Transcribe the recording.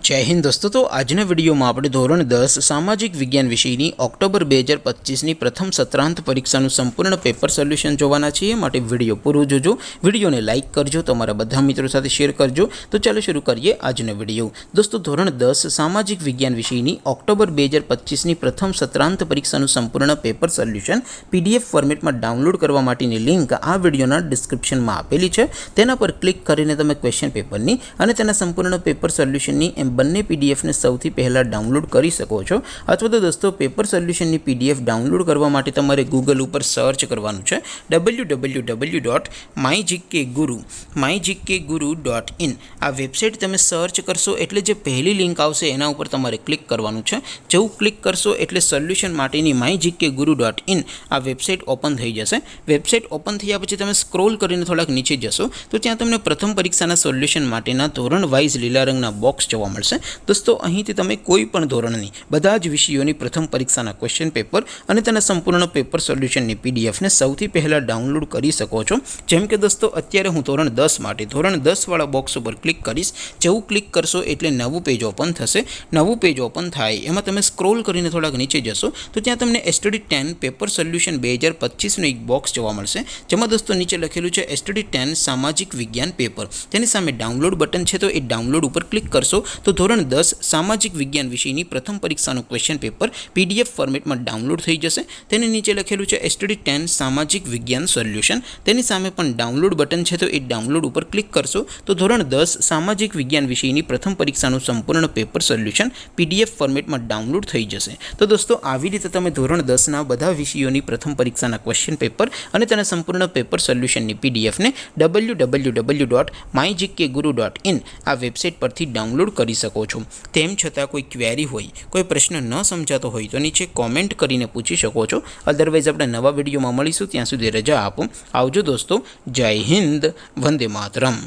जय हिंद दोस्तों। तो आजना विडियो में આપણે ધોરણ 10 સામાજિક વિજ્ઞાન વિષયની ઓક્ટોબર 2025ની પ્રથમ સત્રાંત પરીક્ષાનું સંપૂર્ણ પેપર સોલ્યુશન જોવાના છીએ। માટે વિડિયો પૂરો જોજો, વિડિયોને લાઈક કરજો, તમારા બધા મિત્રો સાથે શેર કરજો। તો ચાલો શરૂ કરીએ આજનો વિડિયો। દોસ્તો ધોરણ 10 સામાજિક વિજ્ઞાન વિષયની ઓક્ટોબર 2025ની પ્રથમ સત્રાંત પરીક્ષાનું સંપૂર્ણ પેપર સોલ્યુશન પીડીએફ ફોર્મેટમાં ડાઉનલોડ કરવા માટેની લિંક આ વિડિયોના ડિસ્ક્રિપ્શનમાં આપેલી છે। તેના પર ક્લિક કરીને તમે ક્વેશ્ચન પેપરની અને તેના સંપૂર્ણ પેપર સોલ્યુશનની બંને पीडीएफ ने સૌથી પહેલા ડાઉનલોડ કરી શકો છો। અથવા તો દોસ્તો પેપર સોલ્યુશનની પીડીએફ ડાઉનલોડ કરવા માટે તમારે ગૂગલ ઉપર સર્ચ કરવાનું છે www.mygkguru.in। આ વેબસાઇટ તમે સર્ચ કરશો એટલે જે પહેલી લિંક આવશે એના ઉપર તમારે ક્લિક કરવાનું છે। જેવું ક્લિક કરશો એટલે સોલ્યુશન માટેની mygkguru.in આ વેબસાઇટ ઓપન થઈ જશે। વેબસાઇટ ઓપન થયા પછી તમે સ્ક્રોલ કરીને થોડાક નીચે જશો તો ત્યાં તમને પ્રથમ પરીક્ષાના સોલ્યુશન માટેના ધોરણ વાઇઝ લીલા રંગના બોક્સ જોવા મળશે। दोस्तों અહીંથી તમે કોઈ પણ ધોરણની બધા જ વિષયોની પ્રથમ પરીક્ષાના ક્વેશ્ચન પેપર અને તેના સંપૂર્ણ પેપર સોલ્યુશનની પીડીએફ ને સૌથી પહેલા ડાઉનલોડ કરી શકો છો। જેમ કે દોસ્તો અત્યારે હું ધોરણ 10 માટે ધોરણ 10 વાળા બોક્સ ઉપર ક્લિક કરીશ। જેવું ક્લિક કરશો એટલે નવું પેજ ઓપન થશે। નવું પેજ ઓપન થાય એમાં તમે સ્ક્રોલ કરીને થોડાક નીચે જશો તો ત્યાં તમને STD 10 પેપર સોલ્યુશન 2025 નું એક બોક્સ જોવા મળશે। જેમાં દોસ્તો નીચે લખેલું છે STD 10 સામાજિક વિજ્ઞાન પેપર। તેની સામે ડાઉનલોડ બટન છે તો એ ડાઉનલોડ ઉપર ક્લિક કરશો તો ધોરણ 10 સામાજિક વિજ્ઞાન વિષયની પ્રથમ પરીક્ષાનું ક્વેશ્ચન પેપર પીડીએફ ફોર્મેટમાં ડાઉનલોડ થઈ જશે। તેની નીચે લખેલું છે STD 10 સામાજિક વિજ્ઞાન સોલ્યુશન। તેની સામે પણ ડાઉનલોડ બટન છે તો એ ડાઉનલોડ ઉપર ક્લિક કરશો તો ધોરણ 10 સામાજિક વિજ્ઞાન વિષયની પ્રથમ પરીક્ષાનું સંપૂર્ણ પેપર સોલ્યુશન પીડીએફ ફોર્મેટમાં ડાઉનલોડ થઈ જશે। તો દોસ્તો આવી રીતે તમે ધોરણ 10ના બધા વિષયોની પ્રથમ પરીક્ષાના ક્વેશ્ચન પેપર અને તેના સંપૂર્ણ પેપર સોલ્યુશનની પીડીએફને www.mygkguru.in આ વેબસાઇટ પરથી ડાઉનલોડ કરી શકો છો। તેમ છતાં કોઈ ક્વેરી હોય, કોઈ પ્રશ્ન ન સમજાતો હોય તો નીચે કોમેન્ટ કરીને પૂછી શકો છો। અધરવાઇઝ આપણે નવા વિડીયોમાં મળીશું, ત્યાં સુધી રજા આપો। આવજો દોસ્તો, જય હિન્દ, વંદે માતરમ।